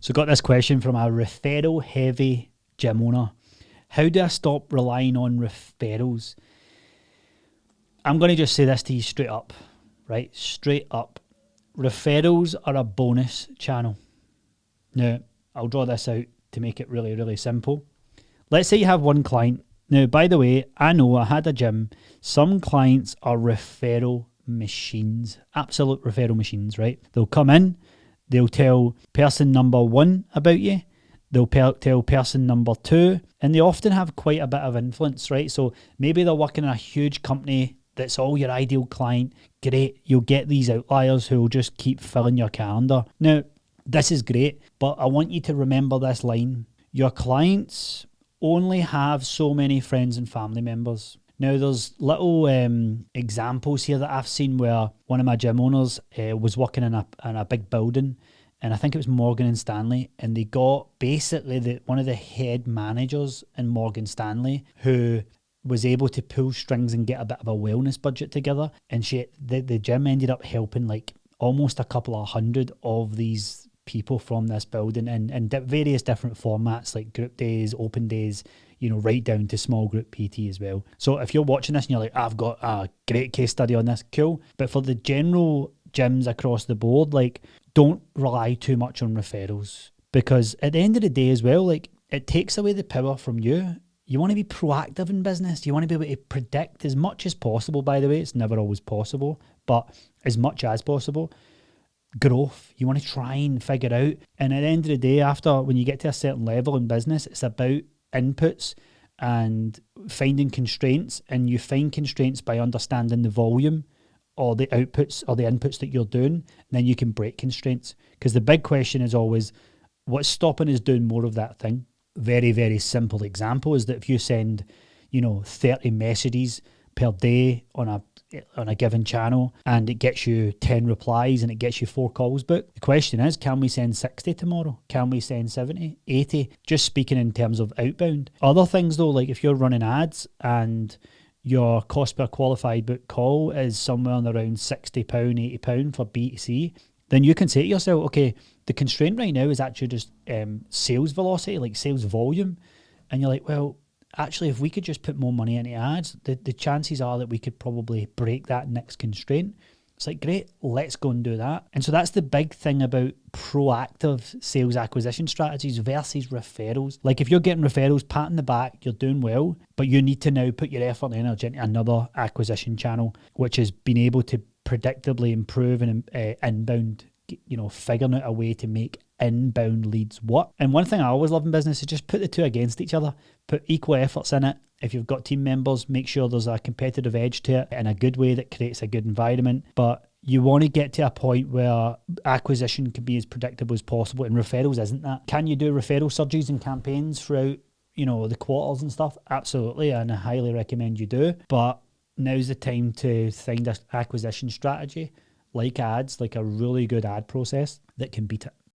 So got this question from a referral heavy gym owner. How do I stop relying on referrals? I'm going to just say this to you straight up, right? Straight up. Referrals are a bonus channel. Now, I'll draw this out to make it really, really simple. Let's say you have one client. Now, by the way, I know I had a gym. Some clients are referral machines, absolute referral machines, right? They'll come in, they'll tell person number one about you, they'll tell person number two, and they often have quite a bit of influence, right? So maybe they're working in a huge company that's all your ideal client. Great, you'll get these outliers who will just keep filling your calendar. Now, this is great, but I want you to remember this line. Your clients only have so many friends and family members. Now, there's little examples here that I've seen where one of my gym owners was working in a big building, and I think it was Morgan and Stanley, and they got basically one of the head managers in Morgan Stanley who was able to pull strings and get a bit of a wellness budget together, and the gym ended up helping like almost a couple of hundred of these people from this building in various different formats, like group days, open days, right down to small group PT as well. So if you're watching this and you're like, I've got a great case study on this, cool. But for the general gyms across the board, like, don't rely too much on referrals, because at the end of the day as well, like, it takes away the power from you. You want to be proactive in business. You want to be able to predict as much as possible, by the way. It's never always possible, but as much as possible. Growth, you want to try and figure out. And at the end of the day, when you get to a certain level in business, it's about inputs and finding constraints. And you find constraints by understanding the volume or the outputs or the inputs that you're doing. And then you can break constraints. Because the big question is always, what's stopping us doing more of that thing? Very, very simple example is that if you send, 30 messages per day on a given channel and it gets you 10 replies and it gets you 4 calls booked, the question is, can we send 60 tomorrow? Can we send 70, 80? Just speaking in terms of outbound. Other things though, like if you're running ads and your cost per qualified book call is somewhere around £60, £80 for B2C, then you can say to yourself, okay, the constraint right now is actually just sales velocity, like sales volume. And you're like, well, actually, if we could just put more money into ads, the chances are that we could probably break that next constraint. It's like, great, let's go and do that. And so that's the big thing about proactive sales acquisition strategies versus referrals. Like if you're getting referrals, pat on the back, you're doing well, but you need to now put your effort and energy into another acquisition channel, which is being able to predictably improve and inbound, figuring out a way to make inbound leads work. And one thing I always love in business is just put the two against each other, put equal efforts in it. If you've got team members, make sure there's a competitive edge to it in a good way that creates a good environment. But you want to get to a point where acquisition can be as predictable as possible, and referrals isn't that. Can you do referral surgeries and campaigns throughout, the quarters and stuff? Absolutely, and I highly recommend you do. But now's the time to find an acquisition strategy like ads, like a really good ad process that can beat it.